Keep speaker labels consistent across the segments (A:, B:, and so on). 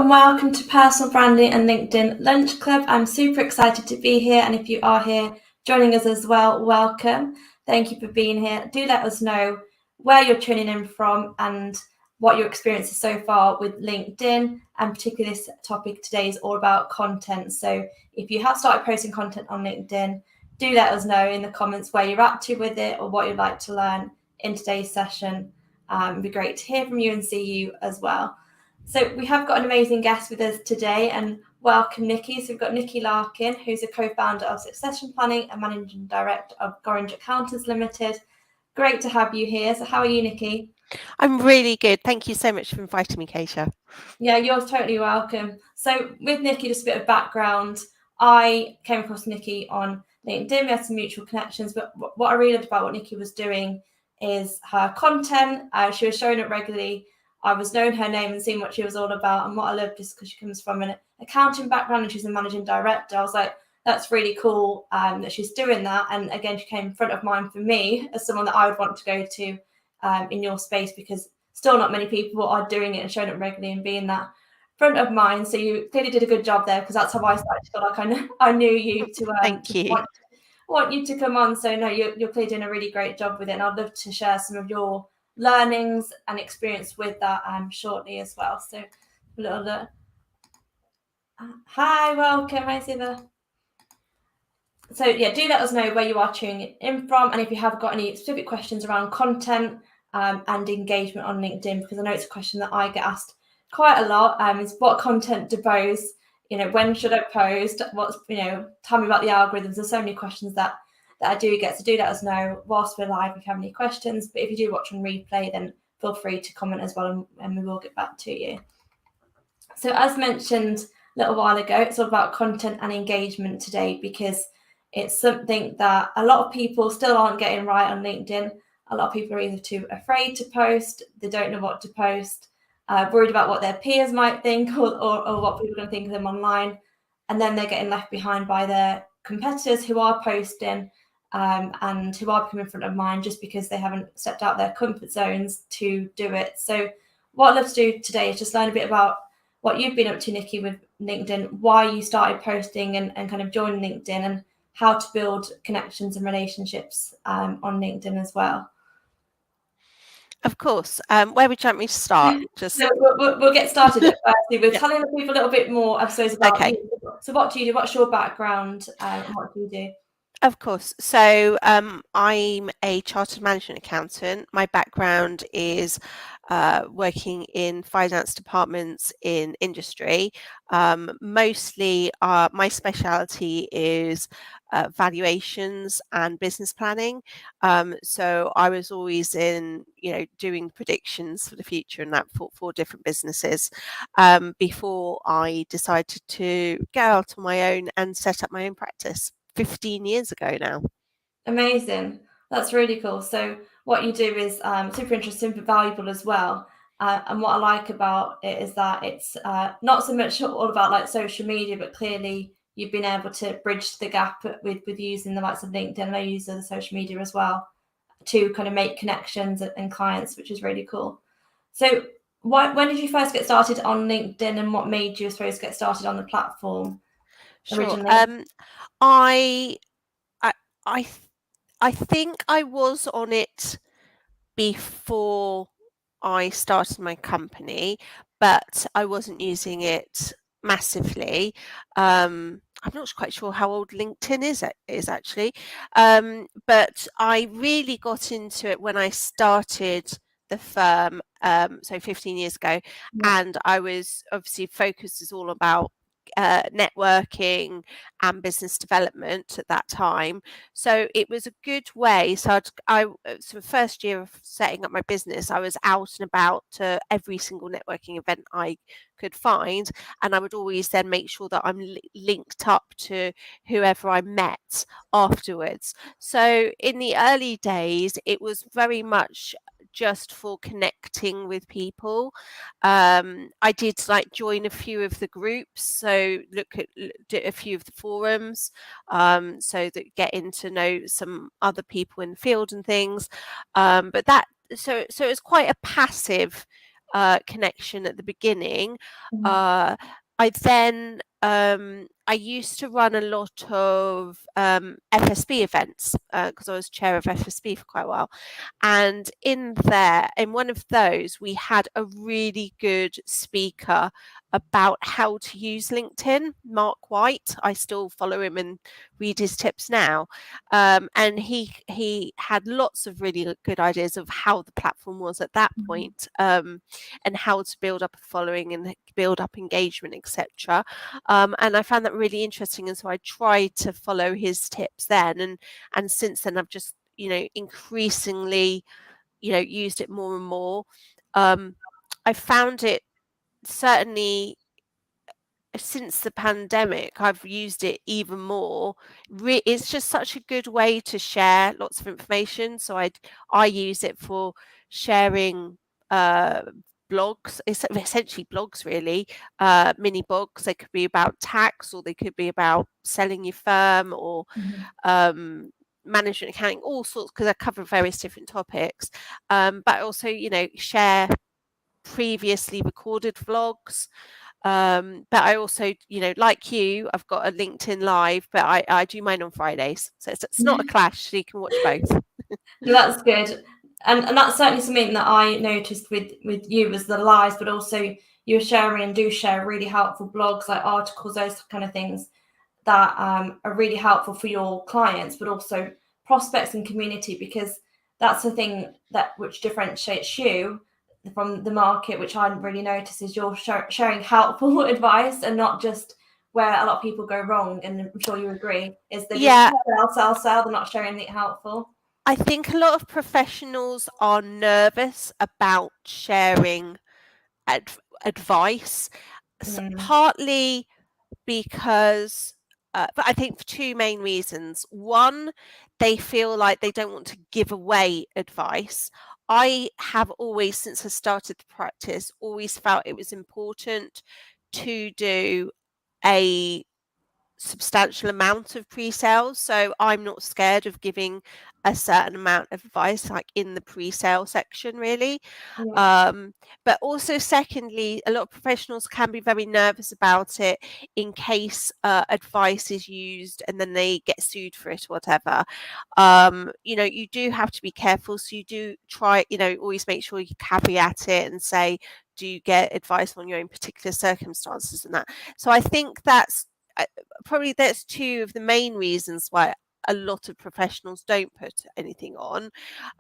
A: and welcome to Personal Branding and LinkedIn Lunch Club. I'm super excited to be here, and if you are here joining us as well, welcome. Thank you for being here. Do let us know where you're tuning in from and what your experience is so far with LinkedIn, and particularly this topic today is all about content. So if you have started posting content on LinkedIn, do let us know in the comments where you're up to with it or what you'd like to learn in today's session. It'd be great to hear from you and see you as well. So we have got an amazing guest with us today, and welcome Nikki. So we've got Nikki Larkin, who's a co-founder of Succession Planning and managing director of Gorringe Accountants Limited. Great to have you here. So how are you, Nikki?
B: I'm really good. Thank you so much for inviting me, Keisha.
A: Yeah, you're totally welcome. So with Nikki, just a bit of background. I came across Nikki on LinkedIn. We had some mutual connections, but what I really loved about what Nikki was doing is her content. She was showing it regularly. I was knowing her name and seeing what she was all about. And what I loved is because she comes from an accounting background and she's a managing director. I was like, that's really cool that she's doing that. And again, she came front of mind for me as someone that I would want to go to in your space, because still not many people are doing it and showing up regularly and being that front of mind. So you clearly did a good job there, because that's how I started to feel like I knew you to
B: Thank you.
A: want you to come on. So no, you're clearly doing a really great job with it, and I'd love to share some of your learnings and experience with that shortly as well. So a little look. Hi, welcome. Hi, Siva. So yeah, do let us know where you are tuning in from, and if you have got any specific questions around content and engagement on LinkedIn, because I know it's a question that I get asked quite a lot, is what content to post, when should I post, tell me about the algorithms. There's so many questions that I do get, so do let us know whilst we're live if you have any questions. But if you do watch on replay, then feel free to comment as well, and we will get back to you. So as mentioned a little while ago, it's all about content and engagement today, because it's something that a lot of people still aren't getting right on LinkedIn. A lot of people are either too afraid to post, they don't know what to post, worried about what their peers might think or what people are going to think of them online. And then they're getting left behind by their competitors who are posting and who are becoming front of mind just because they haven't stepped out their comfort zones to do it. So what I'd love to do today is just learn a bit about what you've been up to, Nikki, with LinkedIn, why you started posting and kind of joining LinkedIn, and how to build connections and relationships on LinkedIn as well.
B: Of course. Where would you like me to start?
A: So we'll get started at first with telling the people a little bit more, I suppose, about you. So what do you do? What's your background and what do you do?
B: Of course. So I'm a chartered management accountant. My background is working in finance departments in industry. Mostly my speciality is valuations and business planning. So I was always doing predictions for the future and that for different businesses before I decided to go out on my own and set up my own practice 15 years ago now.
A: Amazing. That's really cool. So what you do is super interesting but valuable as well. And what I like about it is that it's not so much all about like social media, but clearly you've been able to bridge the gap with using the likes of LinkedIn. I use other social media as well to kind of make connections and clients, which is really cool. So when did you first get started on LinkedIn, and what made you, I suppose, get started on the platform originally?
B: Sure. I think I was on it before I started my company, but I wasn't using it massively. I'm not quite sure how old LinkedIn is actually, but I really got into it when I started the firm, so 15 years ago, and I was obviously focused is all about networking and business development at that time. So it was a good way. So so first year of setting up my business, I was out and about to every single networking event I could find, and I would always then make sure that I'm linked up to whoever I met afterwards. So in the early days, it was very much just for connecting with people. I did join a few of the groups, so look at a few of the forums, so that getting to know some other people in the field and things. But that so it's quite a passive connection at the beginning.
A: Mhm.
B: I then I used to run a lot of FSB events because I was chair of FSB for quite a while, and in one of those, we had a really good speaker about how to use LinkedIn, Mark White. I still follow him and read his tips now, and he had lots of really good ideas of how the platform was at that point, and how to build up a following and build up engagement, etc. And I found that really interesting, and so I tried to follow his tips then, and since then I've just increasingly used it more and more. I found it certainly since the pandemic, I've used it even more. It's just such a good way to share lots of information. So I use it for sharing blogs. It's essentially blogs, really, mini blogs. They could be about tax, or they could be about selling your firm, or management accounting, all sorts, because I cover various different topics. But also, share previously recorded vlogs. But I also, like you, I've got a LinkedIn Live, but I do mine on Fridays. So it's not a clash, so you can watch both.
A: That's good. And that's certainly something that I noticed with you was the lives, but also you're sharing and do share really helpful blogs, like articles, those kind of things that are really helpful for your clients, but also prospects and community, because that's the thing which differentiates you from the market, which I really notice is you're sharing helpful advice and not just where a lot of people go wrong. And I'm sure you agree, is they just
B: Yeah,
A: sell, they're not sharing anything helpful.
B: I think a lot of professionals are nervous about sharing advice, partly because but I think for two main reasons. One, they feel like they don't want to give away advice. I have always, since I started the practice, always felt it was important to do a substantial amount of pre-sales, so I'm not scared of giving a certain amount of advice, like in the pre-sale section, really. But also, secondly, a lot of professionals can be very nervous about it in case advice is used and then they get sued for it or whatever. You do have to be careful, so you do try, always make sure you caveat it and say, do you get advice on your own particular circumstances and that. So I think that's probably two of the main reasons why a lot of professionals don't put anything on.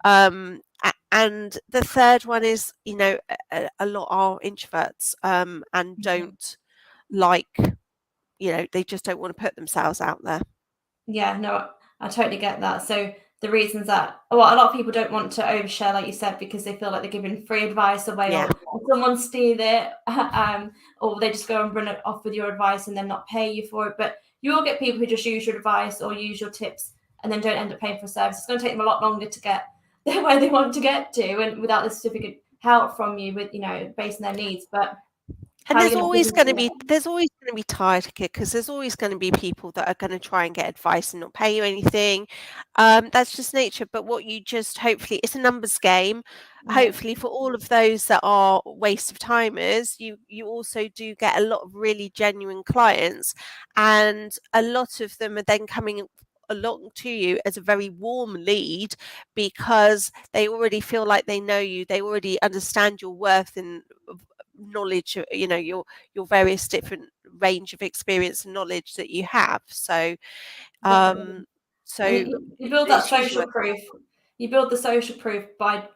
B: And the third one is, a lot are introverts and don't like, they just don't want to put themselves out there.
A: Yeah, no, I totally get that. So the reasons that, well, a lot of people don't want to overshare, like you said, because they feel like they're giving free advice away,
B: Yeah.
A: or someone steal it, or they just go and run it off with your advice and then not pay you for it. But you will get people who just use your advice or use your tips and then don't end up paying for a service. It's going to take them a lot longer to get where they want to get to, and without the specific help from you, with based on their needs. But
B: And there's always going to be tire kickers. There's always going to be people that are going to try and get advice and not pay you anything. That's just nature. But what you just, hopefully, it's a numbers game. Hopefully, for all of those that are waste of timers, you also do get a lot of really genuine clients, and a lot of them are then coming along to you as a very warm lead because they already feel like they know you. They already understand your worth and knowledge, your various different range of experience and knowledge that you have. So
A: you build that social proof. You build the social proof by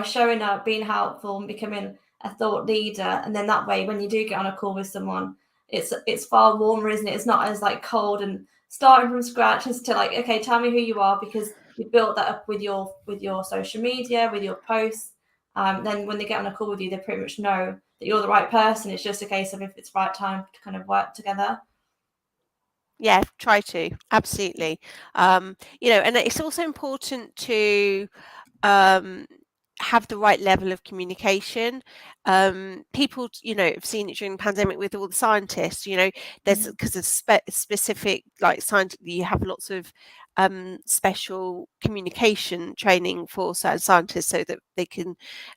A: showing up, being helpful, and becoming a thought leader. And then that way, when you do get on a call with someone, it's far warmer, isn't it? It's not as like cold and starting from scratch as to like, okay, tell me who you are, because you built that up with your social media, with your posts. Then when they get on a call with you, they pretty much know that you're the right person. It's just a case of if it's the right time to kind of work together.
B: Yeah, try to. Absolutely. And it's also important to have the right level of communication. People, have seen it during the pandemic with all the scientists, there's because of specific, like, science, you have lots of special communication training for certain scientists so that they can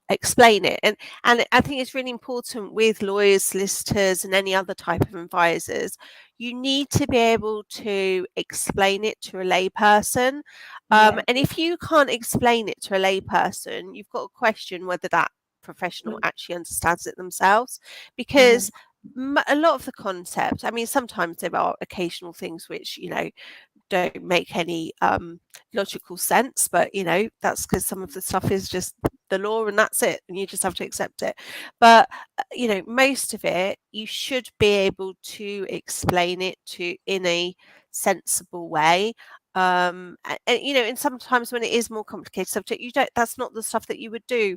B: explain it. And I think it's really important with lawyers, solicitors, and any other type of advisors. You need to be able to explain it to a layperson.
A: Yeah.
B: And if you can't explain it to a layperson, you've got to question whether that professional actually understands it themselves, because a lot of the concepts, I mean, sometimes there are occasional things which, don't make any logical sense, but that's because some of the stuff is just the law and that's it, and you just have to accept it. But most of it you should be able to explain it to in a sensible way. And sometimes when it is more complicated subject, that's not the stuff that you would do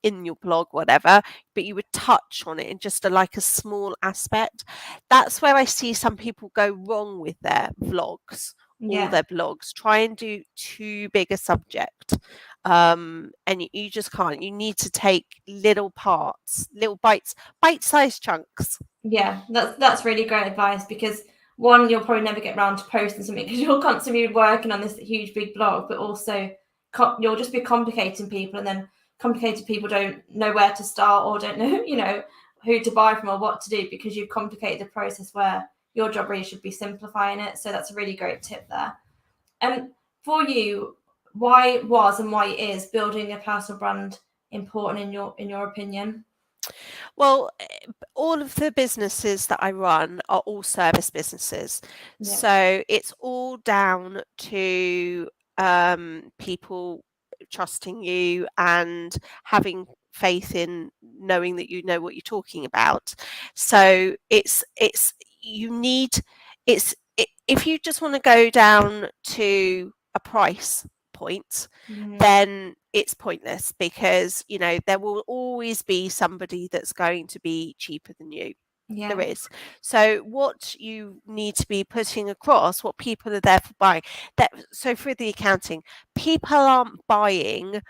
B: in your blog, whatever, but you would touch on it in just like a small aspect. That's where I see some people go wrong with their vlogs or their blogs. Try and do too big a subject, and you just can't. You need to take little parts, little bite-sized chunks.
A: Yeah, that's really great advice, because one, you'll probably never get around to posting something because you're constantly working on this huge big blog, but also you'll just be complicating people, and then complicated people don't know where to start or don't know, who to buy from or what to do, because you've complicated the process where your job really should be simplifying it. So that's a really great tip there. And for you, why was and why is building a personal brand important in your opinion?
B: Well, all of the businesses that I run are all service businesses.
A: Yeah.
B: So it's all down to people trusting you and having faith in knowing that you know what you're talking about. So if you just want to go down to a price point, then it's pointless, because there will always be somebody that's going to be cheaper than you. There is. So what you need to be putting across, what people are there for buying, so for the accounting, people aren't buying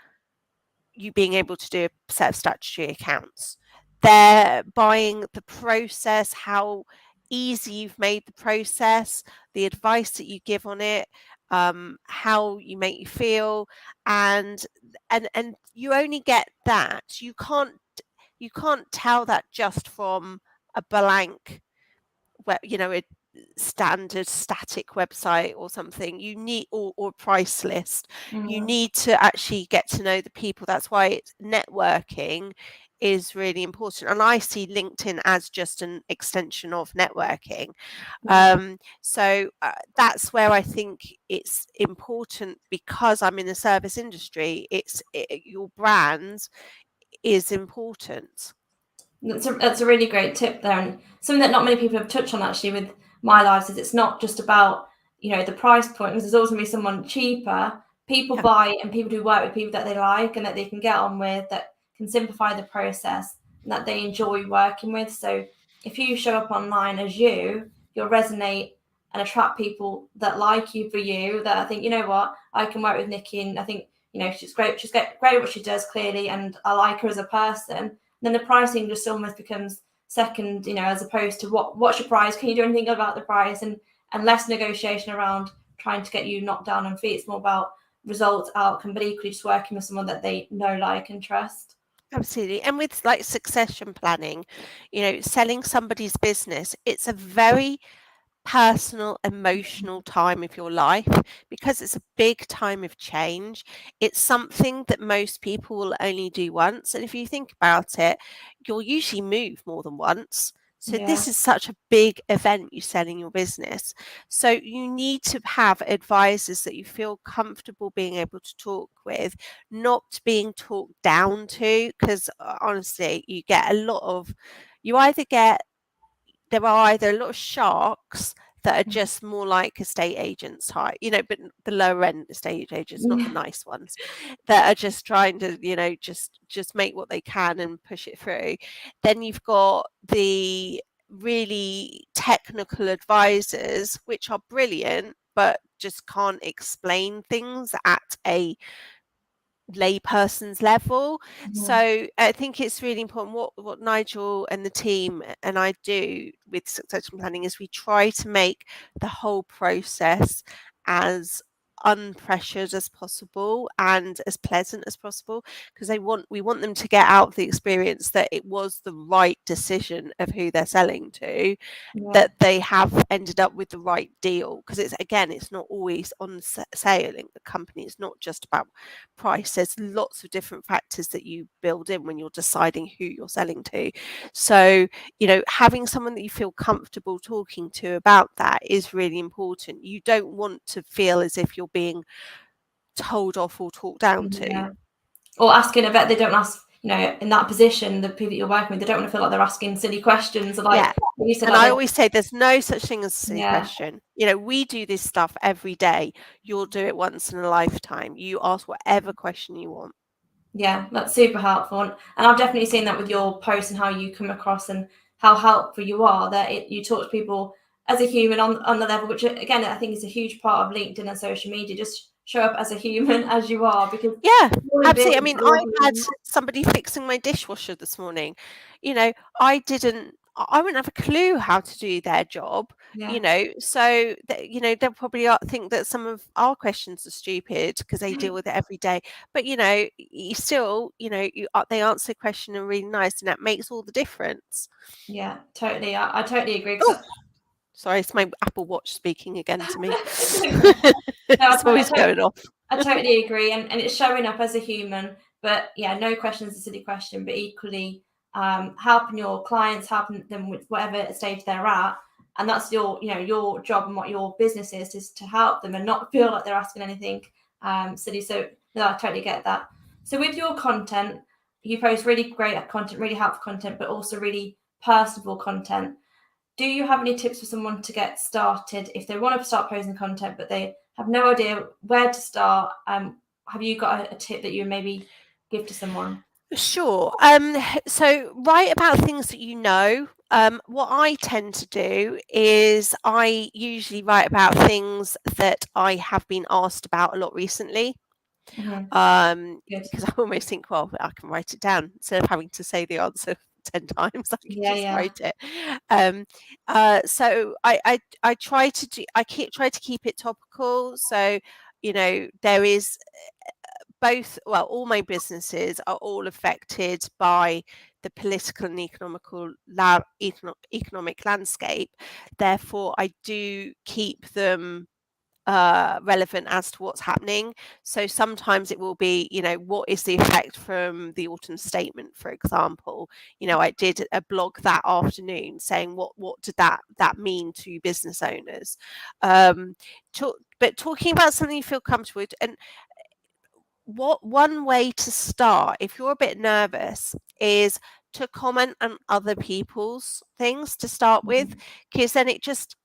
B: you being able to do a set of statutory accounts. They're buying the process, how easy you've made the process, the advice that you give on it, how you make you feel, and you only get that. You can't tell that just from a blank, a standard static website or something. You need or price list. You need to actually get to know the people. That's why networking is really important, and I see LinkedIn as just an extension of networking. So that's where I think it's important, because I'm in the service industry. Your brand is important.
A: That's a really great tip there, and something that not many people have touched on actually with My Lives is it's not just about the price point, because there's always going to be someone cheaper. People buy, and people do work with people that they like and that they can get on with, that can simplify the process and that they enjoy working with. So if you show up online as you'll resonate and attract people that like you for you, that I think, what, I can work with Nikki, and I think she's great. She's great at what she does, clearly, and I like her as a person. Then the pricing just almost becomes second, as opposed to what's your price? Can you do anything about the price? And less negotiation around trying to get you knocked down on fee. It's more about results, outcome, but equally just working with someone that they know, like, and trust.
B: Absolutely. And with like succession planning, selling somebody's business, it's a very personal, emotional time of your life, because it's a big time of change. It's something that most people will only do once. And if you think about it, you'll usually move more than once. So this is such a big event, you selling your business. So you need to have advisors that you feel comfortable being able to talk with, not being talked down to, because honestly, there are either a lot of sharks that are just more like estate agents type, but the lower end estate agents, not the nice ones, that are just trying to, just make what they can and push it through. Then you've got the really technical advisors, which are brilliant, but just can't explain things at a layperson's level. So I think it's really important. What Nigel and the team and I do with succession planning is we try to make the whole process as unpressured as possible and as pleasant as possible, because we want them to get out of the experience that it was the right decision of who they're selling to,
A: Yeah.
B: that they have ended up with the right deal, because it's not always on sale in the company. It's not just about price. There's lots of different factors that you build in when you're deciding who you're selling to. So, having someone that you feel comfortable talking to about that is really important. You don't want to feel as if you're being told off or talked down to.
A: Yeah. Or asking, I bet they don't ask, in that position, the people that you're working with, they don't want to feel like they're asking silly questions. Or like, you said,
B: and I always say there's no such thing as a silly
A: Yeah.
B: question. We do this stuff every day. You'll do it once in a lifetime. You ask whatever question you want.
A: Yeah, that's super helpful. And I've definitely seen that with your posts and how you come across and how helpful you are, that you talk to people as a human on the level, which again, I think is a huge part of LinkedIn and social media. Just show up as a human as you are, because
B: Yeah,
A: you're
B: absolutely. I mean, I had
A: invisible.
B: somebody fixing my dishwasher this morning. I wouldn't have a clue how to do their job,
A: Yeah.
B: so they'll probably think that some of our questions are stupid because they deal with it every day. But you still, they answer the question and really nice, and that makes all the difference.
A: Yeah, totally. I totally agree.
B: Oh, sorry, it's my Apple Watch speaking again to me.
A: No,
B: It's always going off.
A: I totally agree, and it's showing up as a human. But yeah, no question is a silly question, but equally helping your clients, helping them with whatever stage they're at, and that's your job and what your business is to help them and not feel like they're asking anything silly. So no, I totally get that. So with your content, you post really great content, really helpful content, but also really personable content. Do you have any tips for someone to get started if they want to start posting content but they have no idea where to start? Have you got a tip that you maybe give to someone?
B: Sure. So write about things that you know. What I tend to do is I usually write about things that I have been asked about a lot recently.
A: Good.
B: Because I almost think, well, I can write it down instead of having to say the answer 10 times. I can just write it. So I try to keep it topical. So there is all my businesses are all affected by the political and economic landscape. Therefore, I do keep them relevant as to what's happening. So sometimes it will be, what is the effect from the autumn statement, for example. I did a blog that afternoon saying what did that mean to business owners. But talking about something you feel comfortable with, and one way to start if you're a bit nervous is to comment on other people's things to start with, because then it just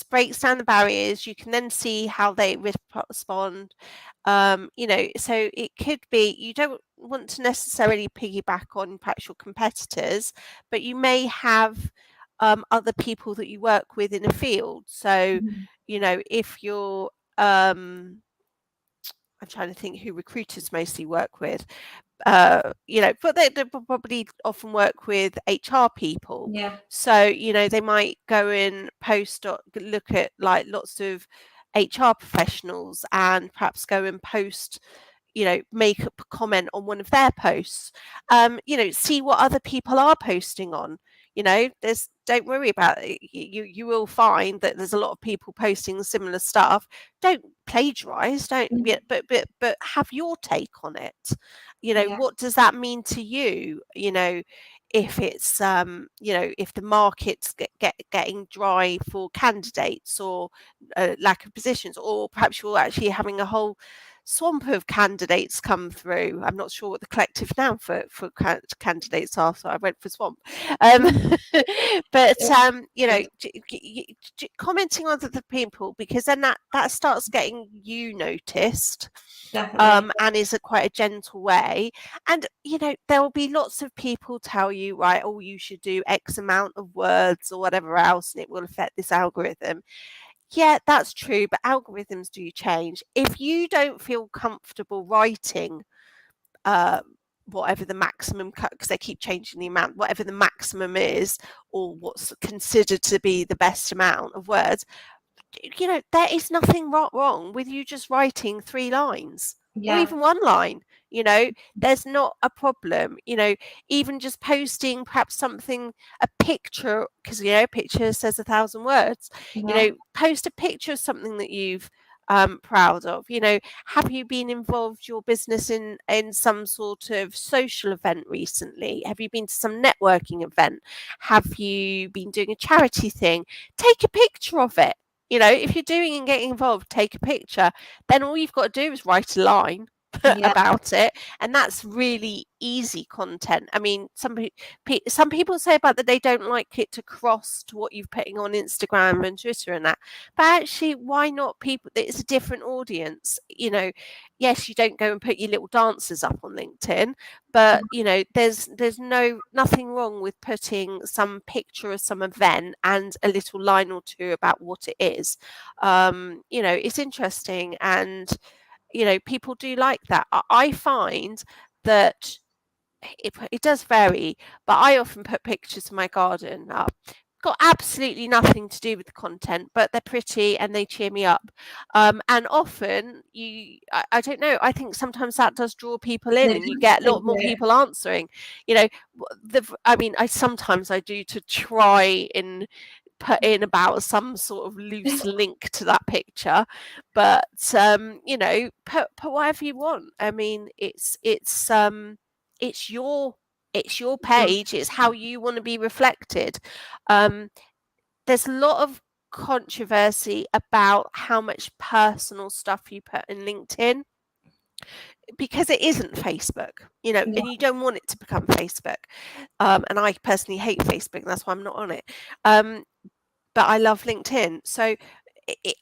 B: breaks down the barriers. You can then see how they respond. So it could be you don't want to necessarily piggyback on perhaps your competitors, but you may have other people that you work with in a field. So if you're I'm trying to think who recruiters mostly work with, but they probably often work with HR people.
A: Yeah.
B: So, they might go and post or look at like lots of HR professionals and perhaps go and post, make a comment on one of their posts, see what other people are posting on. Don't worry about it. You will find that there's a lot of people posting similar stuff. Don't plagiarize, but have your take on it. What does that mean to you? If it's if the market's getting dry for candidates, or lack of positions, or perhaps you're actually having a whole swamp of candidates come through. I'm not sure what the collective noun for candidates are, so I went for swamp. But commenting on other people, because then that starts getting you noticed.
A: Definitely.
B: And is quite a gentle way. And there will be lots of people tell you, right, oh, you should do X amount of words or whatever else, and it will affect this algorithm. Yeah, that's true, but algorithms do change. If you don't feel comfortable writing whatever the maximum cut, because they keep changing the amount, whatever the maximum is, or what's considered to be the best amount of words, you know, there is nothing wrong with you just writing 3 lines or
A: Yeah.
B: even 1 line, you know, there's not a problem, you know, even just posting perhaps something, a picture, because, you know, picture says 1,000 words, you
A: Yeah.
B: know, post a picture of something that you've proud of, you know, have you been involved your business in some sort of social event recently? Have you been to some networking event? Have you been doing a charity thing? Take a picture of it. You know, if you're doing and getting involved, take a picture. Then all you've got to do is write a line
A: Yeah.
B: about it, and that's really easy content. I mean, some people say about that they don't like it to cross to what you're putting on Instagram and Twitter and that, but actually, why not? People, it's a different audience. You know, yes, you don't go and put your little dances up on LinkedIn, but you know, there's nothing wrong with putting some picture of some event and a little line or two about what it is. You know, it's interesting, and you know, people do like that. I find that it does vary, but I often put pictures of my garden up. Got absolutely nothing to do with the content, but they're pretty and they cheer me up. And often I don't know, I think sometimes that does draw people in,
A: They
B: and you get a
A: do.
B: lot more people answering. You know, I mean, sometimes I do to try and put in about some sort of loose link to that picture, but you know, put whatever you want. I mean, it's your page, it's how you want to be reflected. There's a lot of controversy about how much personal stuff you put in LinkedIn, because it isn't Facebook, you know,
A: Yeah.
B: and you don't want it to become Facebook. And I personally hate Facebook, and that's why I'm not on it. But I love LinkedIn. So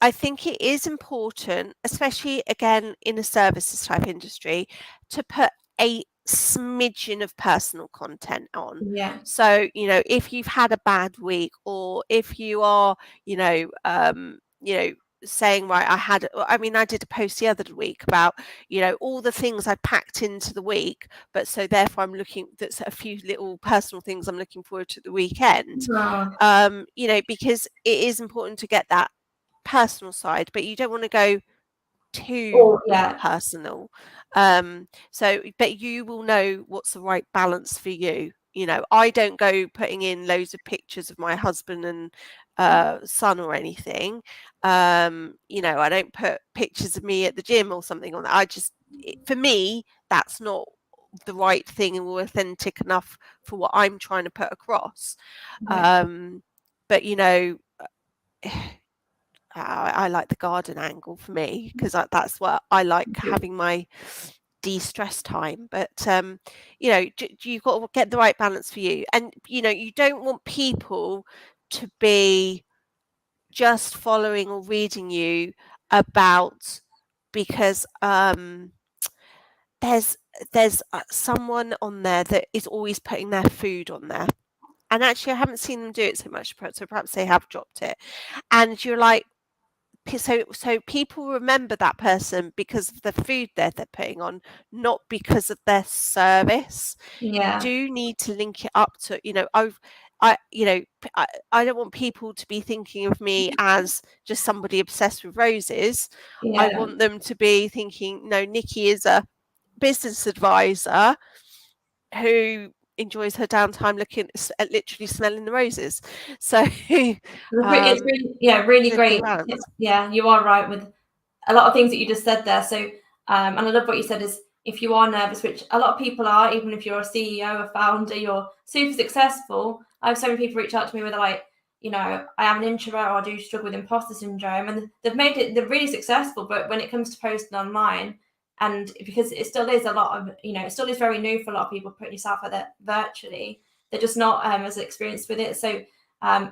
B: I think it is important, especially again in a services type industry, to put a smidgen of personal content on.
A: Yeah.
B: So, you know, if you've had a bad week, or if you are, you know, saying, right, I mean, I did a post the other week about, you know, all the things I packed into the week, but so therefore that's a few little personal things I'm looking forward to the weekend.
A: Oh,
B: You know, because it is important to get that personal side, but you don't want to go too
A: yeah.
B: personal. So, but you will know what's the right balance for you. You know, I don't go putting in loads of pictures of my husband and son or anything. You know, I don't put pictures of me at the gym or something on that. For me, that's not the right thing and authentic enough for what I'm trying to put across.
A: Yeah.
B: But you know, I like the garden angle for me, because that's what I like, having my de-stress time. But you know, you've got to get the right balance for you, and you know, you don't want people to be just following or reading you about, because there's someone on there that is always putting their food on there, and actually I haven't seen them do it so much, so perhaps they have dropped it, and you're like, so people remember that person because of the food they're putting on, not because of their service. You
A: Yeah.
B: do need to link it up to, you know, you know, I don't want people to be thinking of me as just somebody obsessed with roses. I
A: Yeah.
B: want them to be thinking, no, Nikki is a business advisor who enjoys her downtime looking at literally smelling the roses. So
A: It's really, yeah, really
B: good
A: great.
B: balance.
A: Yeah, you are right with a lot of things that you just said there. So, and I love what you said is, if you are nervous, which a lot of people are, even if you're a CEO, a founder, you're super successful. I have so many people reach out to me where they're like, you know, I am an introvert, or I do struggle with imposter syndrome, and they're really successful. But when it comes to posting online, and because it still is a lot of, you know, it still is very new for a lot of people putting yourself out there virtually, they're just not as experienced with it. So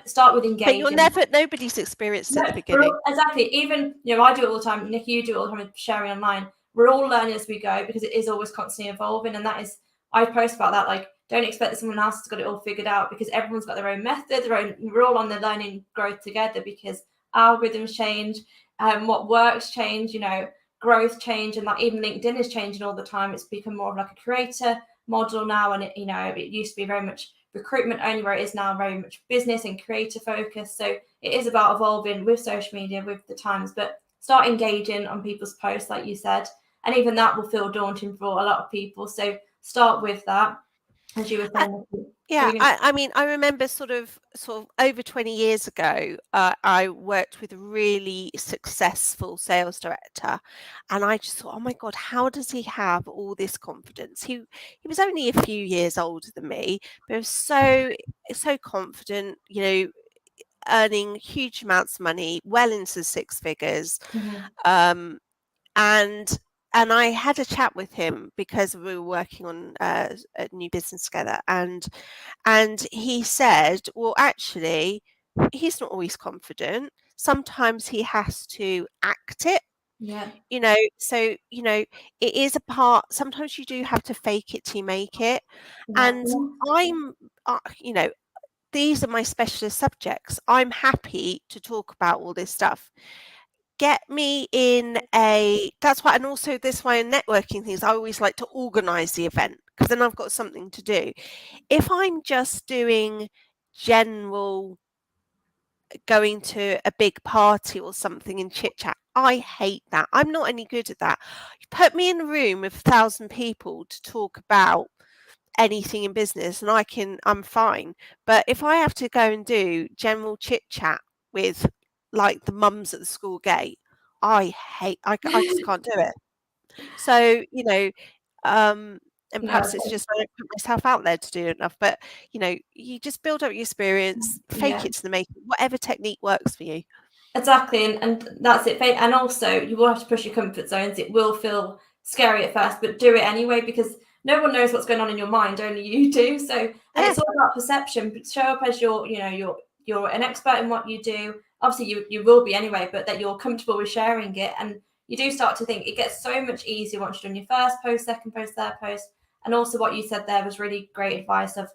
A: start with
B: But you're
A: engaging.
B: nobody's experienced
A: No,
B: at the beginning.
A: exactly. Even, you know, I do it all the time. Nick, you do it all the time with sharing online. We're all learning as we go, because it is always constantly evolving. And that is, I post about that. Like, don't expect that someone else has got it all figured out, because everyone's got their own method, we're all on the learning growth together, because algorithms change, what works change, you know, growth change. And like, even LinkedIn is changing all the time. It's become more of like a creator model now. And it, you know, it used to be very much recruitment only, where it is now very much business and creator focused. So it is about evolving with social media, with the times, but start engaging on people's posts, like you said. And even that will feel daunting for a lot of people. So start with that, as you were saying.
B: Yeah, I mean, I remember sort of over 20 years ago, I worked with a really successful sales director, and I just thought, oh my God, how does he have all this confidence? He was only a few years older than me, but he was so confident, you know, earning huge amounts of money, well into six figures.
A: Mhm.
B: And I had a chat with him because we were working on a new business together, and he said, well, actually, he's not always confident. Sometimes he has to act it,
A: Yeah.
B: you know. So, you know, it is a part. Sometimes you do have to fake it till you make it.
A: Yeah.
B: And I'm, you know, these are my specialist subjects. I'm happy to talk about all this stuff. Get me in that's why, and also this why in networking things, I always like to organize the event, because then I've got something to do. If I'm just doing general, going to a big party or something and chit chat, I hate that. I'm not any good at that. You put me in a room with 1,000 people to talk about anything in business and I'm fine. But if I have to go and do general chit chat with like the mums at the school gate, I just can't do it. So, you know, and perhaps it's just I don't put myself out there to do enough, but you know, you just build up your experience, fake
A: Yeah.
B: it to the making, whatever technique works for you.
A: Exactly, and that's it. And also, you will have to push your comfort zones. It will feel scary at first, but do it anyway, because no one knows what's going on in your mind, only you do. So, and
B: Yeah.
A: it's all about perception. Show up as you're an expert in what you do. Obviously, you will be anyway, but that you're comfortable with sharing it, and you do start to think it gets so much easier once you're doing your first post, second post, third post, and also what you said there was really great advice of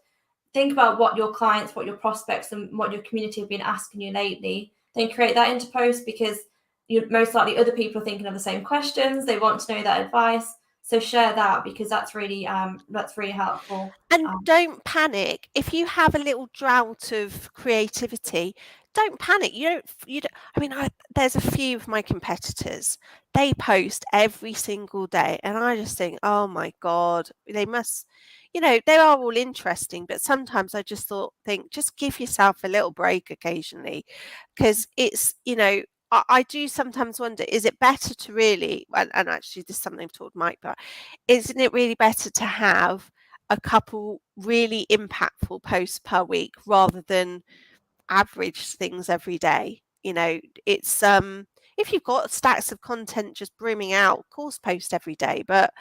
A: think about what your clients, what your prospects, and what your community have been asking you lately. Then create that into post, because you most likely other people are thinking of the same questions. They want to know that advice. So share that, because that's really helpful.
B: And don't panic if you have a little drought of creativity. Don't panic. You don't. I mean, there's a few of my competitors. They post every single day, and I just think, oh my God, they must. You know, they are all interesting, but sometimes I just think, just give yourself a little break occasionally, because it's, you know, I do sometimes wonder, is it better to really, and actually this is something I've told Mike about, isn't it really better to have a couple really impactful posts per week rather than average things every day? You know, it's if you've got stacks of content just brimming out, of course post every day, but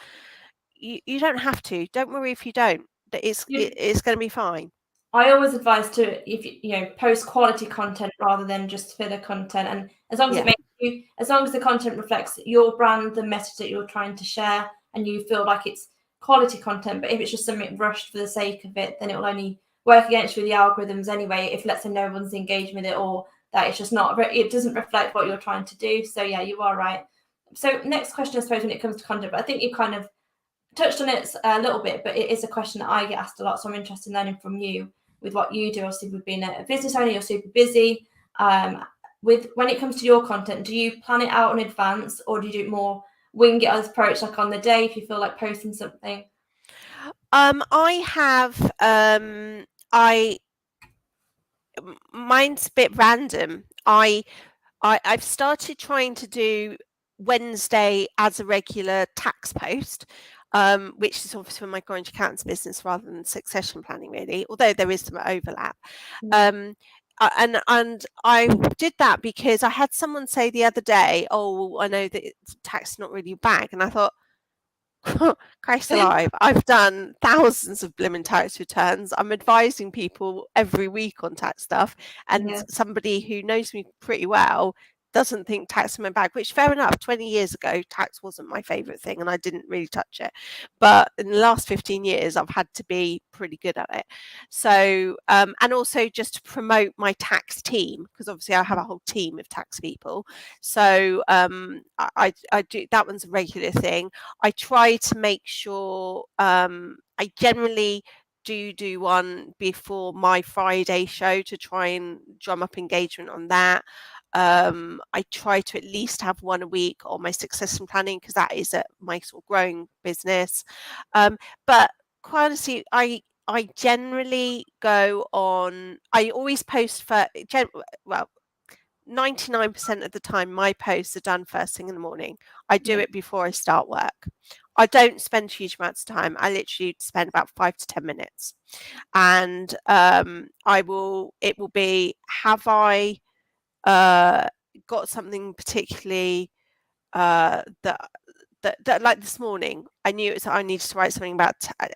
B: you don't have to. Don't worry if you don't. It's going to be fine.
A: I always advise to, if you post quality content rather than just filler content, and as long as it makes you, as long as the content reflects your brand, the message that you're trying to share, and you feel like it's quality content. But if it's just something rushed for the sake of it, then it will only work against you with the algorithms anyway. If, let's say, no one's engaged with it, or that it's just not, it doesn't reflect what you're trying to do. So yeah, you are right. So next question, I suppose, when it comes to content, but I think you kind of touched on it a little bit, but it is a question that I get asked a lot, so I'm interested in learning from you with what you do. Obviously, with being a business owner, you're super busy. With when it comes to your content, do you plan it out in advance, or do you do it more wing it approach, like on the day if you feel like posting something?
B: I have mine's a bit random. I've started trying to do Wednesday as a regular tax post, which is obviously for my Grunge Accountants business rather than succession planning, really, although there is some overlap. And I did that because I had someone say the other day, oh, I know that tax is not really your bag. And I thought, Christ alive, I've done thousands of blimmin' tax returns. I'm advising people every week on tax stuff, and somebody who knows me pretty well doesn't think tax in my bag, which fair enough. 20 years ago, tax wasn't my favourite thing and I didn't really touch it. But in the last 15 years, I've had to be pretty good at it. So, and also just to promote my tax team, because obviously I have a whole team of tax people. So I do, that one's a regular thing. I try to make sure I generally do one before my Friday show to try and drum up engagement on that. I try to at least have one a week on my succession planning, because that is my sort of growing business. But quite honestly, I generally go on. I always post for 99% of the time my posts are done first thing in the morning. I do it before I start work. I don't spend huge amounts of time. I literally spend about 5 to 10 minutes. And it will be, have I got something particularly that like this morning, I knew I needed to write something about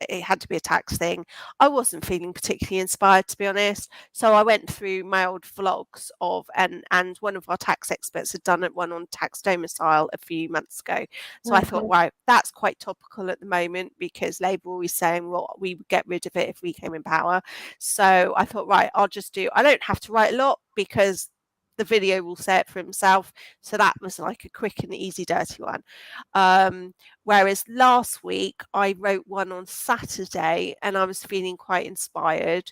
B: it had to be a tax thing. I wasn't feeling particularly inspired, to be honest, so I went through my old vlogs and one of our tax experts had done one on tax domicile a few months ago, so I thought, wow, that's quite topical at the moment, because Labour are always saying, well, we would get rid of it if we came in power. So I thought, right, I don't have to write a lot, because the video will say it for himself. So that was like a quick and easy, dirty one. Whereas last week I wrote one on Saturday and I was feeling quite inspired.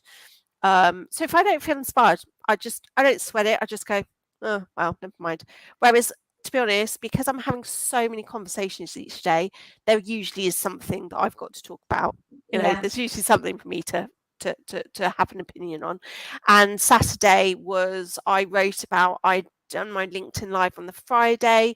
B: So if I don't feel inspired, I don't sweat it. I just go, oh, well, never mind. Whereas, to be honest, because I'm having so many conversations each day, there usually is something that I've got to talk about. There's usually something for me to have an opinion on. And Saturday was, I wrote about, I'd done my LinkedIn Live on the Friday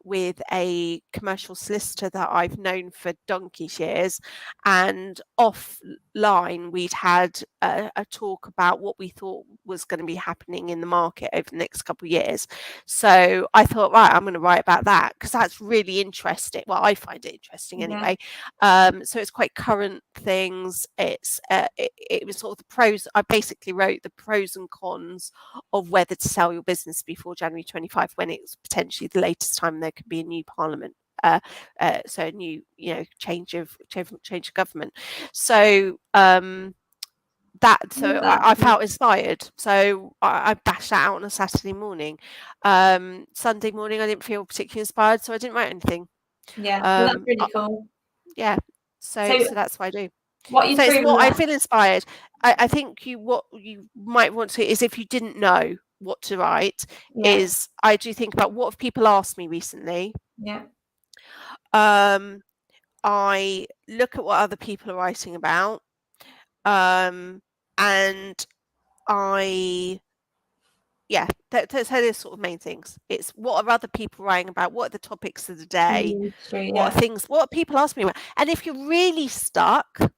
B: with a commercial solicitor that I've known for donkey's years, and offline we'd had a talk about what we thought was going to be happening in the market over the next couple of years. So I thought, right, I'm going to write about that, because that's really interesting. Well, I find it interesting anyway. So it's quite current things. It's it was sort of the pros. I basically wrote the pros and cons of whether to sell your business before January 25, when it's potentially the latest time there could be a new parliament. So a new, change of government. So I felt inspired. So I bashed that out on a Saturday morning. Sunday morning I didn't feel particularly inspired, so I didn't write anything.
A: That's really cool.
B: Yeah. So that's what I do. It's what I feel inspired. I think what you might want to is, if you didn't know what to write, is I do think about what have people asked me recently. I look at what other people are writing about, and so there's sort of main things. It's what are other people writing about, what are the topics of the day, what people ask me about. And if you're really stuck,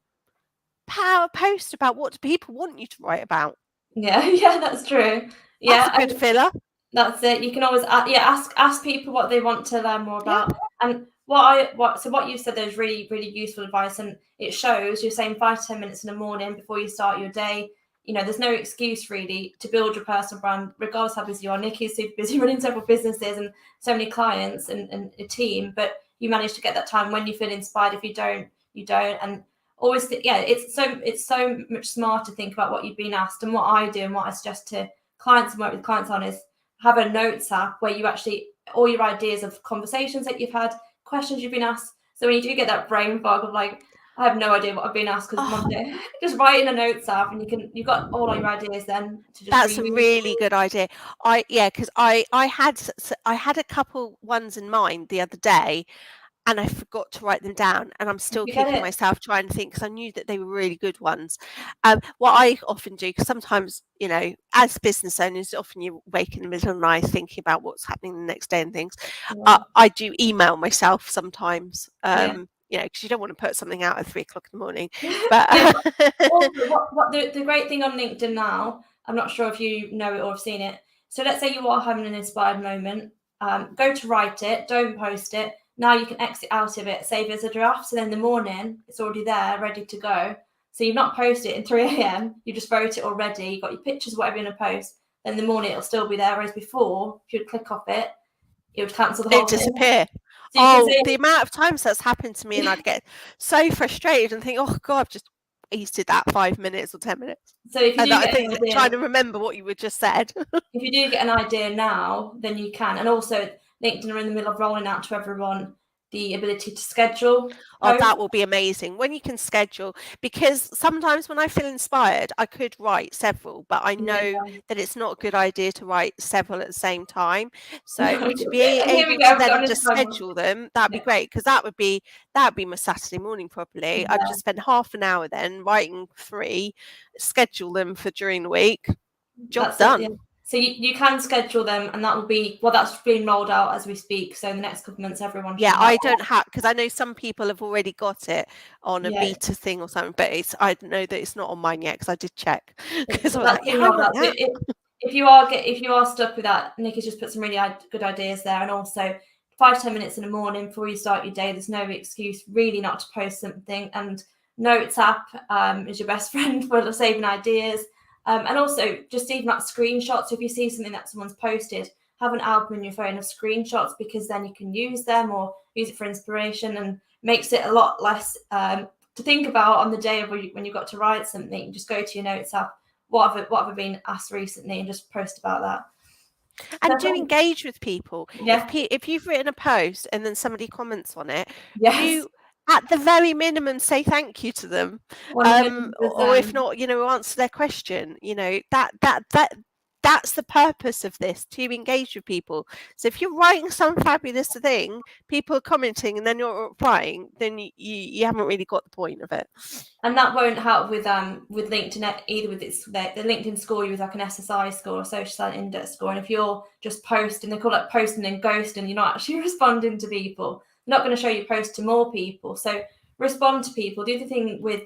B: post about what do people want you to write about.
A: That's true.
B: That's a good filler.
A: That's it. You can always ask people what they want to learn more about. And what you said there is really, really useful advice, and it shows. You're saying 5 to 10 minutes in the morning before you start your day. There's no excuse really to build your personal brand, regardless how busy you are. Nikki's super busy running several businesses and so many clients and a team, but you manage to get that time when you feel inspired. If you don't, you don't. And always, it's so much smarter to think about what you've been asked. And what I do and what I suggest to clients and work with clients on is have a notes app where you actually, all your ideas of conversations that you've had, questions you've been asked. So when you do get that brain fog of like, I have no idea what I've been asked because Monday, just write in a notes app and you've got all your ideas then to just
B: That's a really good idea. Because I had a couple ones in mind the other day, and I forgot to write them down, and I'm still kicking myself trying to think, because I knew that they were really good ones. What I often do, because sometimes, as business owners, often you wake in the middle of the night thinking about what's happening the next day and things. I do email myself sometimes, because you don't want to put something out at 3 o'clock in the morning. But
A: what the great thing on LinkedIn now, I'm not sure if you know it or have seen it. So let's say you are having an inspired moment, go to write it, don't post it. Now you can exit out of it, save it as a draft. So then in the morning, it's already there, ready to go. So you've not posted it at 3 a.m. You just wrote it already. You've got your pictures, whatever you're going to post. Then in the morning, it'll still be there. Whereas before, if you'd click off it, it would cancel the whole thing.
B: It'd disappear. So the amount of times that's happened to me, and I'd get so frustrated and think, oh, God, I've just wasted that 5 minutes or 10 minutes.
A: So if you
B: trying to remember what you were just said.
A: If you do get an idea now, then you can. And also, LinkedIn are in the middle of rolling out to everyone the ability to schedule.
B: Oh, that will be amazing when you can schedule, because sometimes when I feel inspired, I could write several, but I know that it's not a good idea to write several at the same time. So to be able to then just schedule them, that'd be great, because that would be my Saturday morning properly. I'd just spend half an hour then writing 3, schedule them for during the week. Job done.
A: Yeah. So you can schedule them, and that will be, well, that's being rolled out as we speak. So in the next couple of months, everyone.
B: Yeah, I don't have, because I know some people have already got it on a beta thing or something, but I know that it's not on mine yet, because I did check. Because I was like,
A: if you are stuck with that, Nick has just put some really good ideas there, and also 5-10 minutes in the morning before you start your day. There's no excuse really not to post something, and Notes app is your best friend for saving ideas. And also just even like screenshots. If you see something that someone's posted, have an album in your phone of screenshots, because then you can use them or use it for inspiration, and makes it a lot less to think about on the day of when you've got to write something. Just go to your Notes app. What have I been asked recently, and just post about that.
B: And do engage with people. If you've written a post and then somebody comments on it, do at the very minimum say thank you to them, or if not, answer their question. That's the purpose of this, to engage with people. So if you're writing some fabulous thing, people are commenting, and then you're replying, then you haven't really got the point of it.
A: And that won't help with LinkedIn either. With the LinkedIn score, you use like an SSI score, or social selling index score. And if you're just posting, they call it posting and ghosting, you're not actually responding to people. Not going to show you post to more people. So respond to people. Do the thing with,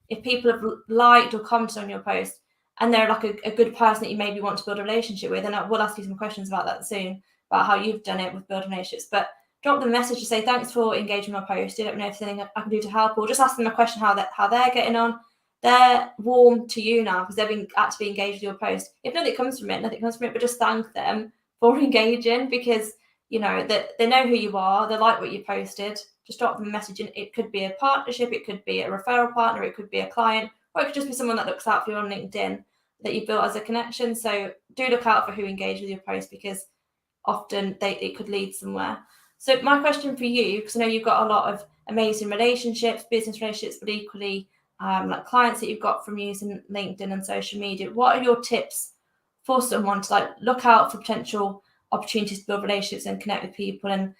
A: if people have liked or commented on your post, and they're like a good person that you maybe want to build a relationship with, and we'll ask you some questions about that soon, about how you've done it with building relationships. But drop them a message to say thanks for engaging my post. Let me know if there's anything I can do to help, or just ask them a question how they're getting on. They're warm to you now because they've been actively engaged with your post. If nothing comes from it, but just thank them for engaging, because that they know who you are, they like what you posted. Just drop them a message. It could be a partnership, it could be a referral partner, it could be a client, or it could just be someone that looks out for you on LinkedIn that you built as a connection. So do look out for who engaged with your post, because often it could lead somewhere. So my question for you, because I know you've got a lot of amazing relationships, business relationships, but equally like clients that you've got from using LinkedIn and social media, what are your tips for someone to look out for potential opportunities to build relationships and connect with people? And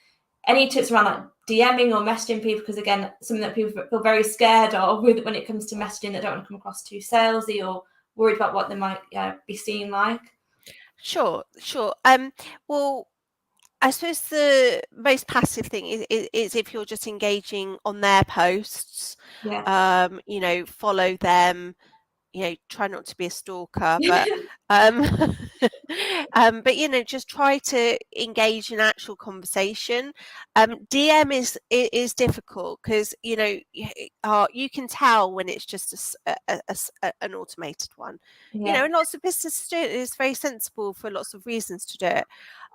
A: any tips around DMing or messaging people? Because again, something that people feel very scared of when it comes to messaging, they don't want to come across too salesy or worried about what they might be seen like.
B: Sure. Well, I suppose the most passive thing is if you're just engaging on their posts. Follow them. Try not to be a stalker, but but just try to engage in actual conversation. DM is difficult because you can tell when it's just an automated one. And lots of businesses do it. It's very sensible for lots of reasons to do it.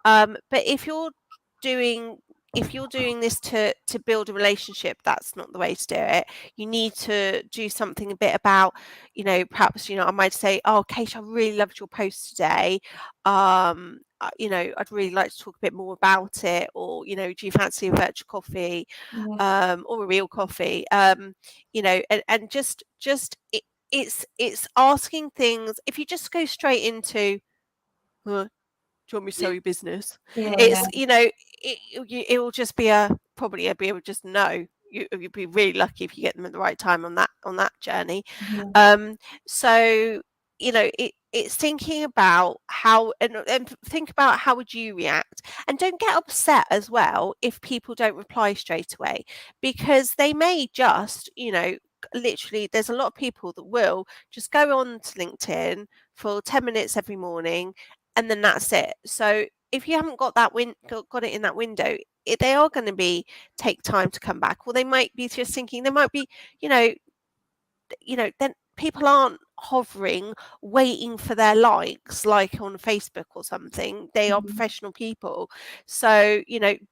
B: But if you're doing this to build a relationship, that's not the way to do it. You need to do something a bit about, perhaps, I might say, oh, Kate, I really loved your post today. I'd really like to talk a bit more about it. Or, do you fancy a virtual coffee or a real coffee? And just it's asking things. If you just go straight into, do you want me to sell your business? It will just be probably just no. You'd be really lucky if you get them at the right time on that journey. So it's thinking about how and think about how would you react, and don't get upset as well if people don't reply straight away, because they may just literally, there's a lot of people that will just go on to LinkedIn for 10 minutes every morning, and then that's it. So if you haven't got that got it in that window, they are going to take time to come back, or they might be just thinking, they might be, then people aren't hovering, waiting for their likes like on Facebook or something. They are professional people. So,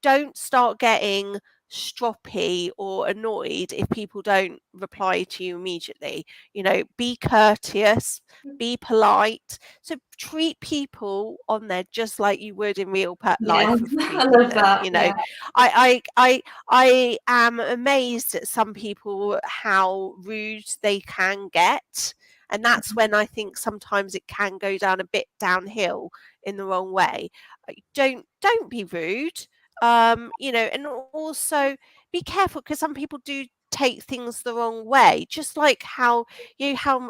B: don't start getting stroppy or annoyed if people don't reply to you immediately. You know, be courteous, be polite. So treat people on there just like you would in real
A: Yeah,
B: life of
A: I
B: treating
A: love
B: them.
A: that.
B: You know,
A: Yeah,
B: I am amazed at some people how rude they can get. And that's when I think sometimes it can go down a bit downhill in the wrong way. Don't be rude. You know, and also be careful, because some people do take things the wrong way, just like how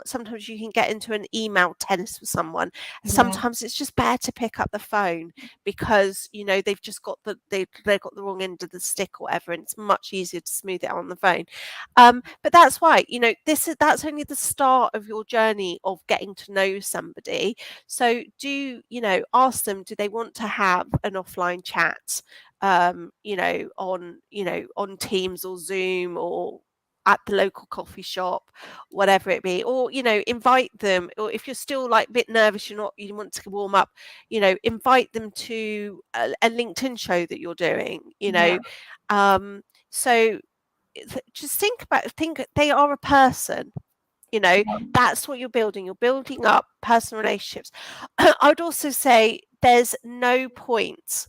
B: sometimes you can get into an email tennis with someone.
A: yeah,
B: Sometimes it's just better to pick up the phone, because you know they've just got they've got the wrong end of the stick or whatever, and it's much easier to smooth it out on the phone. But that's why, you know, that's only the start of your journey of getting to know somebody. So do, you know, ask them, do they want to have an offline chat, you know, on Teams or Zoom or at the local coffee shop, whatever it be, or, you know, invite them, or if you're still like a bit nervous, you want to warm up, you know, invite them to a LinkedIn show that you're doing, you know. So just think they are a person, you know. That's what you're building up personal relationships. I would also say there's no point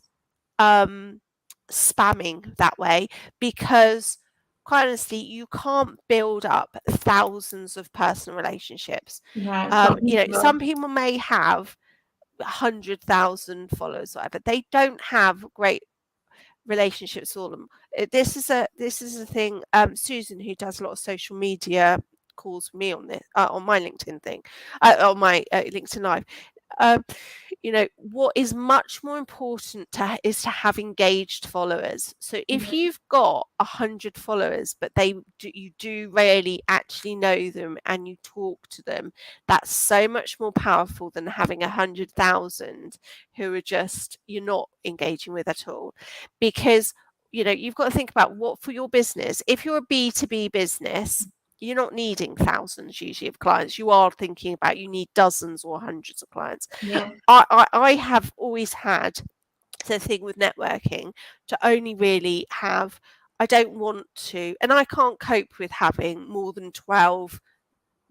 B: spamming that way, because quite honestly you can't build up thousands of personal relationships.
A: no, it's not
B: You know,
A: possible.
B: some people may have 100,000 followers, whatever. They don't have great relationships with all of them. This is a thing. Susan, who does a lot of social media calls me on this, on my LinkedIn thing, on my LinkedIn Live. You know, what is much more important is to have engaged followers. So if you've got 100 followers, but you do rarely actually know them and you talk to them, that's so much more powerful than having 100,000 who are just you're not engaging with at all. Because, you know, you've got to think about what for your business. If you're a B2B business, you're not needing thousands usually of clients. You are thinking about you need dozens or hundreds of clients.
A: Yeah,
B: I have always had the thing with networking to only really have, I don't want to, and I can't cope with having more than 12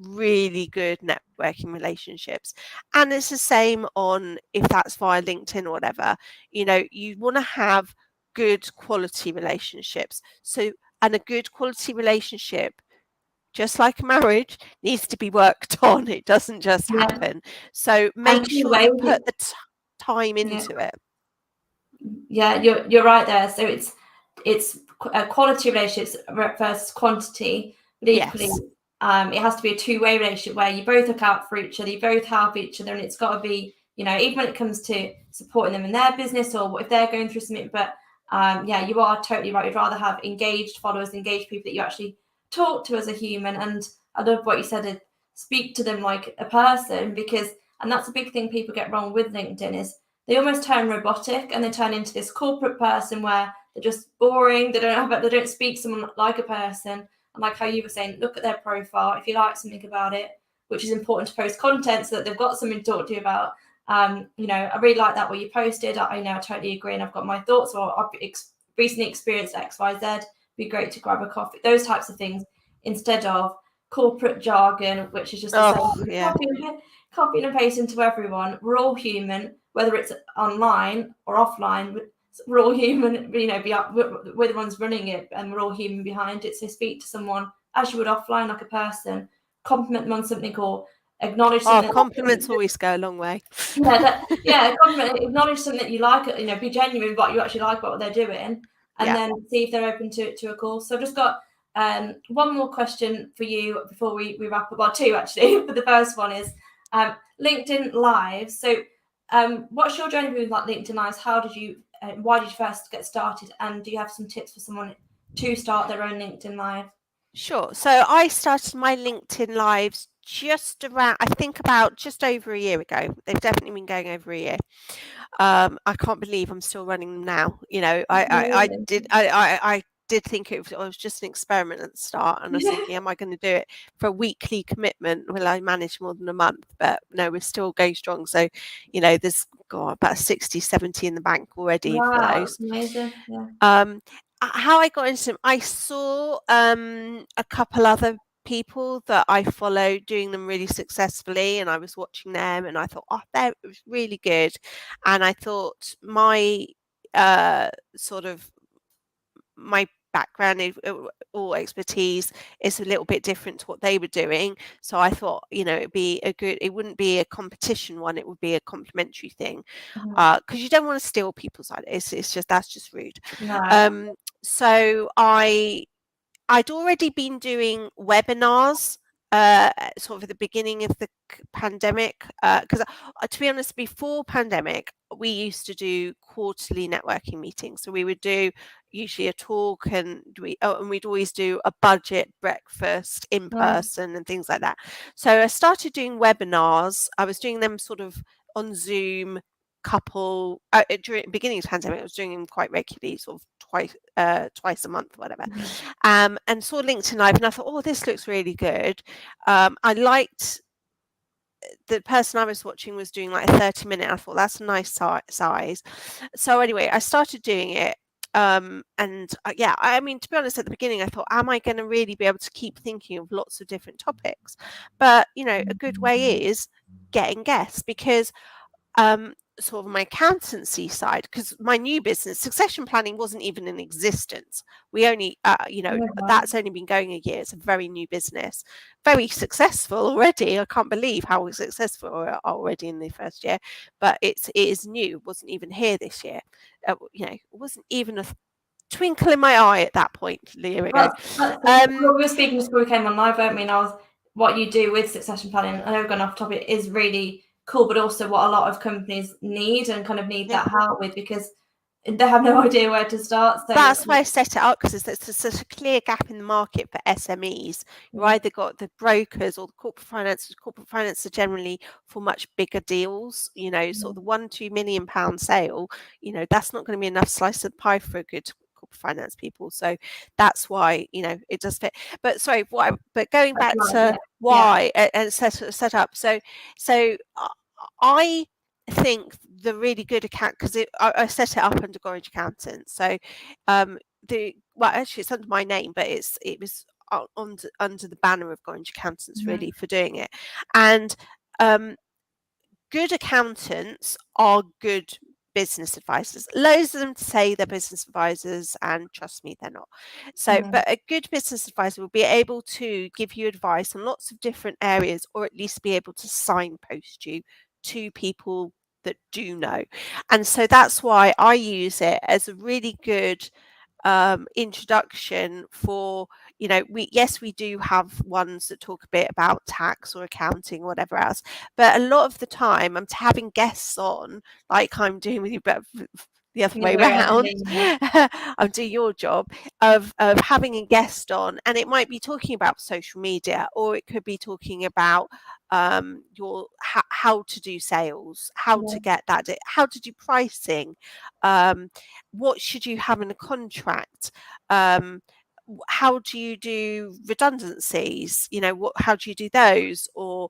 B: really good networking relationships. And it's the same on if that's via LinkedIn or whatever. You know, you want to have good quality relationships. So, and a good quality relationship, just like a marriage, needs to be worked on. It doesn't just
A: yeah,
B: happen. So
A: and
B: make
A: two
B: sure you
A: ways.
B: put the time
A: Yeah,
B: into it.
A: yeah, you're right there. So it's a quality relationships versus quantity, but equally,
B: Yes.
A: it has to be a two-way relationship where you both look out for each other, you both help each other, and it's got to be, you know, even when it comes to supporting them in their business or if they're going through something. But yeah, you are totally right. You'd rather have engaged followers, engaged people that you actually talk to as a human. And I love what you said, speak to them like a person, because, and that's a big thing people get wrong with LinkedIn is they almost turn robotic and they turn into this corporate person where they're just boring. They don't speak to someone like a person. And like how you were saying, look at their profile. If you like something about it, which is important to post content so that they've got something to talk to you about. You know, I really like that what you posted. I totally agree, and I've got my thoughts. Or I've recently experienced X, Y, Z. It'd be great to grab a coffee. Those types of things instead of corporate jargon, which is just the same.
B: Yeah.
A: Copy and paste into everyone. We're all human, whether it's online or offline. We're all human, you know. We're the ones running it, and we're all human behind it. So speak to someone as you would offline, like a person. Compliment them on something or acknowledge something.
B: Compliments always go a long way.
A: Compliment, acknowledge something that you like. You know, be genuine about what you actually like about what they're doing, and then see if they're open to a call. So I've just got one more question for you before we wrap up. Well, two actually. But the first one is LinkedIn Live. So, what's your journey with like LinkedIn Lives? How did you? Why did you first get started? And do you have some tips for someone to start their own LinkedIn Live?
B: Sure. So I started my LinkedIn Lives just around, I think about just over a year ago. They've definitely been going over a year. I can't believe I'm still running them now. You know, I did think it was just an experiment at the start, and I was thinking, am I going to do it for a weekly commitment? Will I manage more than a month? But no, we're still going strong. So, you know, there's about 60, 70 in the bank already for those.
A: Amazing. Yeah.
B: how I got into them, I saw a couple other people that I follow doing them really successfully, and I was watching them, and I thought, oh, that was really good. And I thought my sort of my background or expertise is a little bit different to what they were doing. So I thought, it wouldn't be a competition one, it would be a complementary thing. Because you don't want to steal people's ideas. It's just, that's just rude.
A: No.
B: So I'd already been doing webinars sort of at the beginning of the pandemic, because to be honest, before pandemic, we used to do quarterly networking meetings. So we would do usually a talk, and we'd always do a budget breakfast in person and things like that. So I started doing webinars. I was doing them sort of on Zoom, during the beginning of the pandemic. I was doing them quite regularly, sort of twice a month, whatever. And saw LinkedIn Live, and I thought, oh, this looks really good. I liked the person I was watching was doing like a 30-minute. I thought that's a nice size. So anyway, I started doing it. Yeah, I mean, to be honest, at the beginning, I thought, am I going to really be able to keep thinking of lots of different topics? But, a good way is getting guests, because sort of my accountancy side, because my new business, succession planning, wasn't even in existence. We only, that's only been going a year. It's a very new business, very successful already. I can't believe how successful we are already in the first year, but it is new. It wasn't even here this year. It wasn't even a twinkle in my eye at that point a year ago.
A: We were speaking before we came on live, weren't we? And what you do with succession planning, I know we're going off topic, is really cool, but also what a lot of companies need and kind of need that help with, because they have no idea where to start. So
B: that's why I set it up, because there's such a clear gap in the market for SMEs. You've either got the brokers or the corporate finance. Corporate finance are generally for much bigger deals, sort of the £1-2 million sale. That's not going to be enough slice of pie for a good corporate finance people. So that's why it does fit. But sorry, but going back to why and set up. So I think the really good account, because I set it up under Gorringe Accountants. So actually it's under my name, but it was under the banner of Gorringe Accountants really for doing it. And good accountants are good business advisors. Loads of them say they're business advisors, and trust me, they're not. So but a good business advisor will be able to give you advice on lots of different areas, or at least be able to signpost you to people that do know. And so that's why I use it as a really good introduction for, we do have ones that talk a bit about tax or accounting or whatever else, but a lot of the time I'm having guests on, like I'm doing with you, but the other way around. I'm doing your job of having a guest on, and it might be talking about social media, or it could be talking about how to do sales, how to get that, how to do pricing, what should you have in a contract, how do you do redundancies, how do you do those, or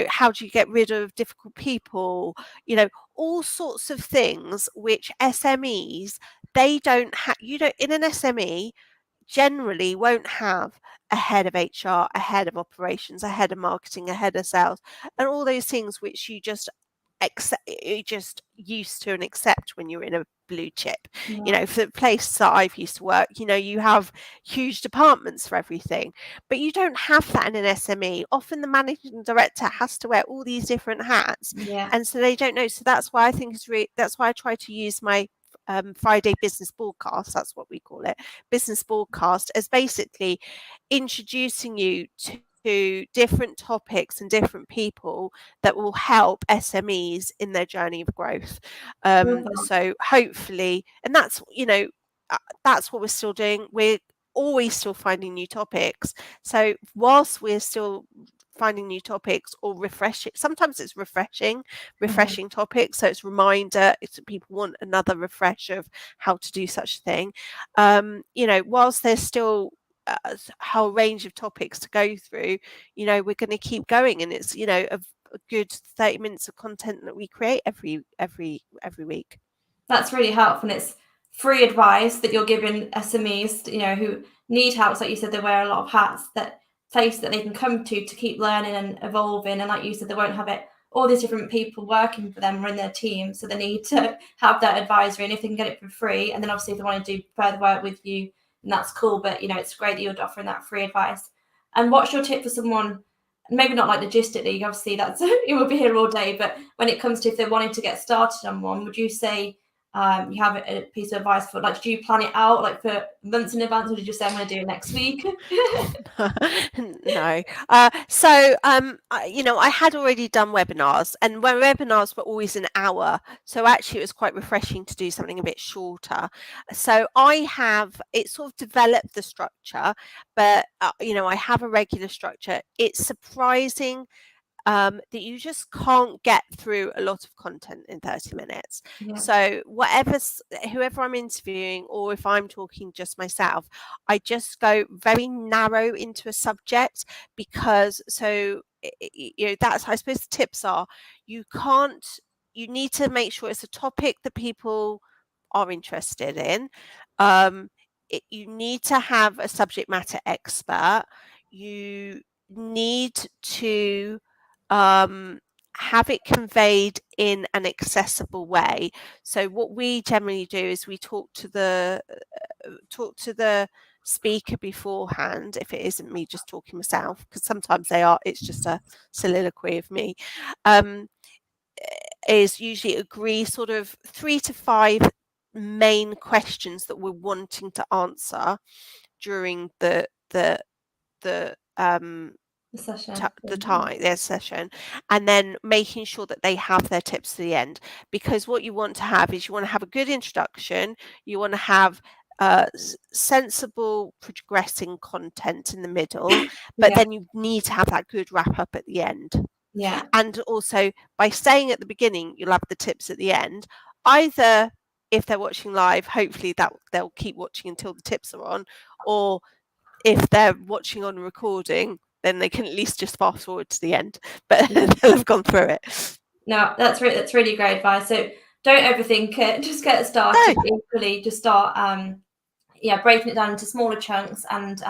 B: how do you get rid of difficult people, all sorts of things which SMEs, they don't have. In an SME generally won't have a head of HR, a head of operations, a head of marketing, a head of sales, and all those things which you just you're just used to and accept when you're in a blue chip. For the place that I've used to work, you have huge departments for everything, but you don't have that in an SME. Often the managing director has to wear all these different hats, and so they don't know. So that's why I think that's why I try to use my Friday business broadcast, that's what we call it, business broadcast, as basically introducing you to different topics and different people that will help SMEs in their journey of growth. So hopefully, and that's what we're still doing. We're always still finding new topics. So whilst we're still finding new topics or refreshing, sometimes it's refreshing topics, so it's reminder, if people want another refresh of how to do such a thing, whilst there's still a whole range of topics to go through, we're going to keep going, and it's a good 30 minutes of content that we create every week.
A: That's really helpful, and free advice that you're giving SMEs, who need help. So like you said, they wear a lot of hats, that place that they can come to keep learning and evolving. And like you said, they won't have all these different people working for them or in their team. So they need to have that advisory, and if they can get it for free, and then obviously if they want to do further work with you, then that's cool. But it's great that you're offering that free advice. And what's your tip for someone, maybe not like logistically, obviously that's you will be here all day, but when it comes to if they're wanting to get started on one, would you say you have a piece of advice for, like, do you plan it out like for months in advance, or did you say I'm going to do it next week?
B: No. So I had already done webinars, and when webinars were always an hour, so actually it was quite refreshing to do something a bit shorter. So it sort of developed the structure, but I have a regular structure. It's surprising that you just can't get through a lot of content in 30 minutes.
A: Yeah.
B: So whoever I'm interviewing, or if I'm talking just myself, I just go very narrow into a subject, because that's, I suppose the tips are, you need to make sure it's a topic that people are interested in. You need to have a subject matter expert. You need to have it conveyed in an accessible way. So what we generally do is we talk to the speaker beforehand, if it isn't me just talking myself, because sometimes it's just a soliloquy of me, is usually agree sort of 3 to 5 main questions that we're wanting to answer during the session, and then making sure that they have their tips to the end. Because what you want to have is, you want to have a good introduction, you want to have sensible progressing content in the middle, but then you need to have that good wrap up at the end.
A: Yeah.
B: And also, by saying at the beginning you'll have the tips at the end, either if they're watching live, hopefully that they'll keep watching until the tips are on, or if they're watching on recording, then they can at least just fast forward to the end, but they'll have gone through it.
A: No, that's really great advice. So don't overthink it, just get started. No. Equally, just start breaking it down into smaller chunks, and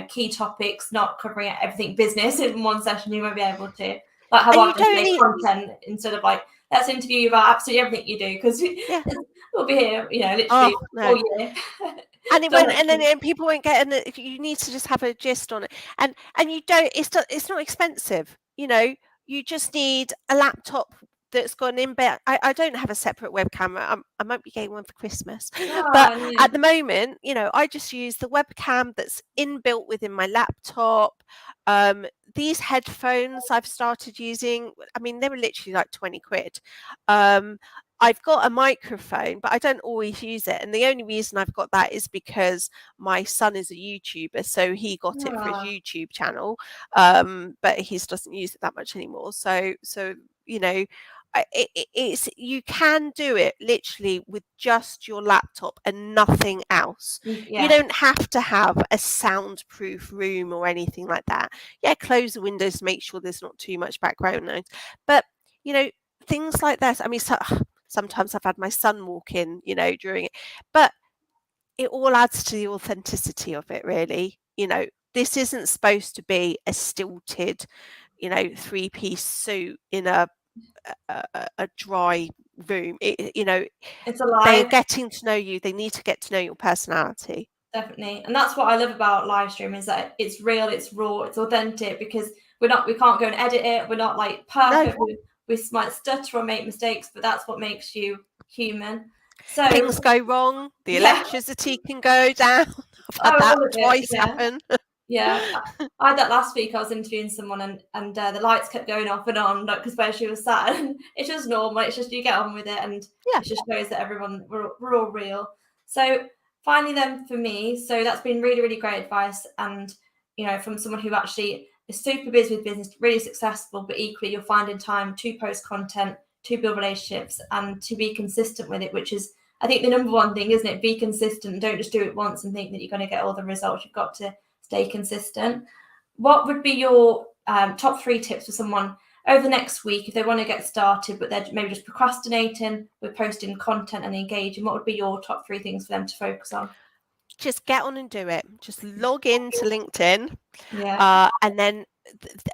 A: key topics, not covering everything business in one session. You won't be able to, like how I say content, instead of like, let's interview you about absolutely everything you do, because we'll be here literally all year.
B: And then people won't get in it. You need to just have a gist on it, and you don't. It's not expensive. You just need a laptop that's got an inbuilt. I don't have a separate webcam. I might be getting one for Christmas, but at the moment, I just use the webcam that's inbuilt within my laptop. These headphones I've started using, I mean, they were literally like 20 quid. I've got a microphone, but I don't always use it. And the only reason I've got that is because my son is a YouTuber, so he got it for his YouTube channel, but he doesn't use it that much anymore. So you can do it literally with just your laptop and nothing else. You don't have to have a soundproof room or anything like that. Close the windows to make sure there's not too much background noise, but things like that. I mean, sometimes I've had my son walk in during it, but it all adds to the authenticity of it, really. This isn't supposed to be a stilted 3-piece suit in a dry room. It's alive. They're getting to know you. They need to get to know your personality.
A: Definitely. And that's what I love about live stream, is that it's real, it's raw, it's authentic, because we can't go and edit it. We're not like perfect. No. We might stutter or make mistakes, but that's what makes you human. So
B: things go wrong, the electricity can go down. I've had that twice happen.
A: I had that last week. I was interviewing someone, and the lights kept going off and on, because where she was sat, and it's just normal. It's just, you get on with it, and it just shows that we're all real. So finally then, for me, so that's been really, really great advice, and from someone who actually is super busy with business, really successful, but equally you're finding time to post content, to build relationships, and to be consistent with it, which is, I think, the number one thing, isn't it? Be consistent. Don't just do it once and think that you're going to get all the results. You've got to stay consistent. What would be your top 3 tips for someone over the next week, if they want to get started, but they're maybe just procrastinating with posting content and engaging, what would be your top 3 things for them to focus on?
B: Just get on and do it. Just log into LinkedIn, and then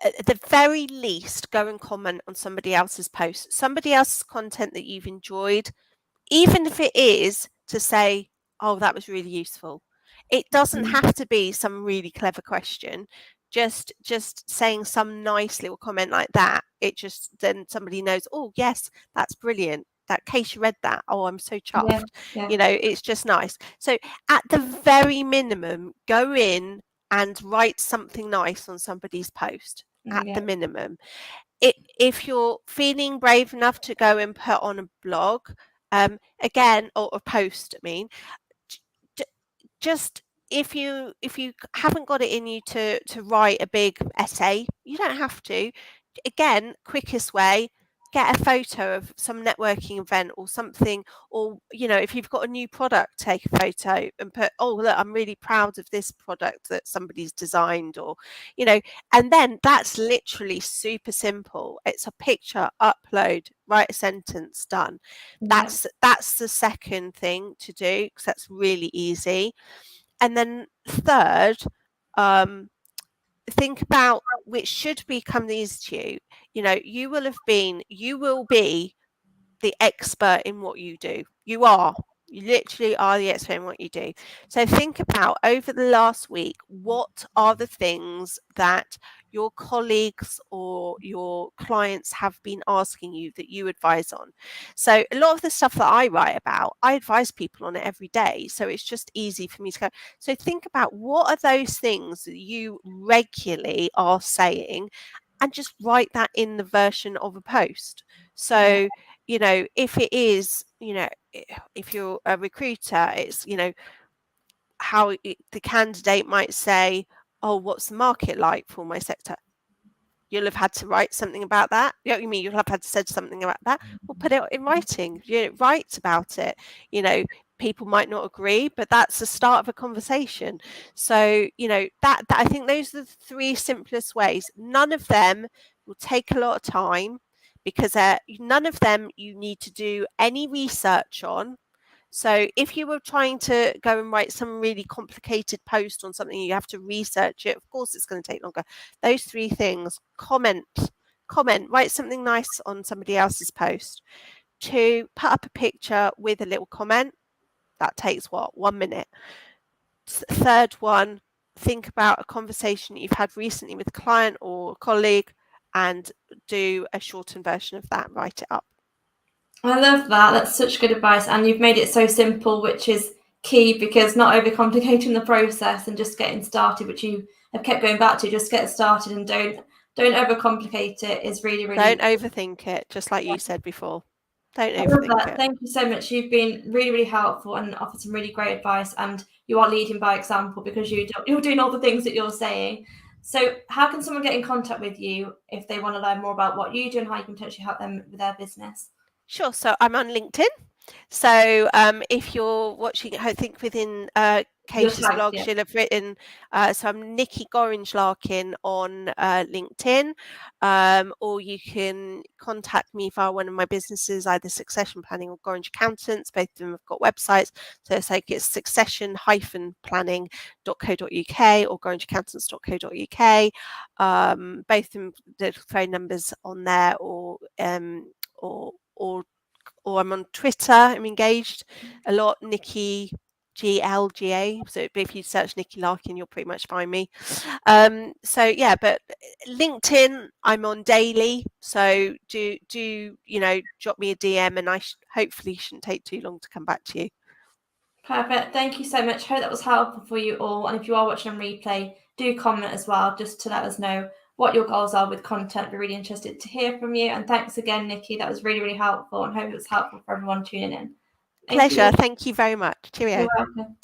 B: at the very least, go and comment on somebody else's post, somebody else's content that you've enjoyed, even if it is to say, oh, that was really useful. It doesn't have to be some really clever question. Just saying some nice little comment like that, it just, then somebody knows, oh yes, that's brilliant. That case you read that. Oh, I'm so chuffed.
A: Yeah.
B: You know, it's just nice. So at the very minimum, go in and write something nice on somebody's post at the minimum. If you're feeling brave enough to go and put on a blog, again, or a post, I mean, just if you haven't got it in you to write a big essay, you don't have to. Again, quickest way, get a photo of some networking event or something, or you know, if you've got a new product, take a photo and put, oh look, I'm really proud of this product that somebody's designed, or you know, and then that's literally super simple. It's a picture, upload, write a sentence, done. That's the second thing to do, because that's really easy. And then third, think about, which should become easy to you. You know, you will be the expert in what you do. You literally are the expert in what you do. So think about, over the last week, what are the things that your colleagues or your clients have been asking you that you advise on. So a lot of the stuff that I write about, I advise people on it every day. So it's just easy for me to go. So think about, what are those things that you regularly are saying, and just write that in the version of a post. So, you know, if it is, you know, if you're a recruiter, it's, you know, how the candidate might say, oh, what's the market like for my sector? You'll have had to write something about that. You know what you mean? You'll have had to say something about that. We'll put it in writing. You know, write about it. You know, people might not agree, but that's the start of a conversation. So, you know, that I think those are the 3 simplest ways. None of them will take a lot of time, because none of them you need to do any research on. So if you were trying to go and write some really complicated post on something, you have to research it. Of course, it's going to take longer. Those 3 things: comment, write something nice on somebody else's post. 2, put up a picture with a little comment. That takes 1 minute. Third one, think about a conversation you've had recently with a client or a colleague, and do a shortened version of that. Write it up.
A: I love that. That's such good advice, and you've made it so simple, which is key, because not overcomplicating the process and just getting started, which you have kept going back to. Just get started and don't overcomplicate it is really, really.
B: Don't overthink it, just like you said before. Don't overthink it.
A: Thank you so much. You've been really, really helpful and offered some really great advice, and you are leading by example, because you're doing all the things that you're saying. So how can someone get in contact with you if they want to learn more about what you do and how you can potentially help them with their business?
B: Sure. So I'm on LinkedIn. So if you're watching, I think within Keisha's blog, she'll have written, so I'm Nikki Gorringe Larkin on LinkedIn, or you can contact me via one of my businesses, either Succession Planning or Gorringe Accountants. Both of them have got websites. So it's like, it's succession-planning.co.uk or gorringeaccountants.co.uk. Both of them, the phone numbers on there, or I'm on Twitter. I'm engaged a lot, Nikki GLGA. So if you search Nikki Larkin, you'll pretty much find me. So yeah, but LinkedIn, I'm on daily. So do you know, drop me a DM, and I hopefully shouldn't take too long to come back to you.
A: Perfect. Thank you so much. Hope that was helpful for you all. And if you are watching on replay, do comment as well, just to let us know what your goals are with content. We're really interested to hear from you. And thanks again, Nikki. That was really, really helpful, and hope it was helpful for everyone tuning in.
B: Pleasure. Thank you very much. Cheerio.
A: You're welcome.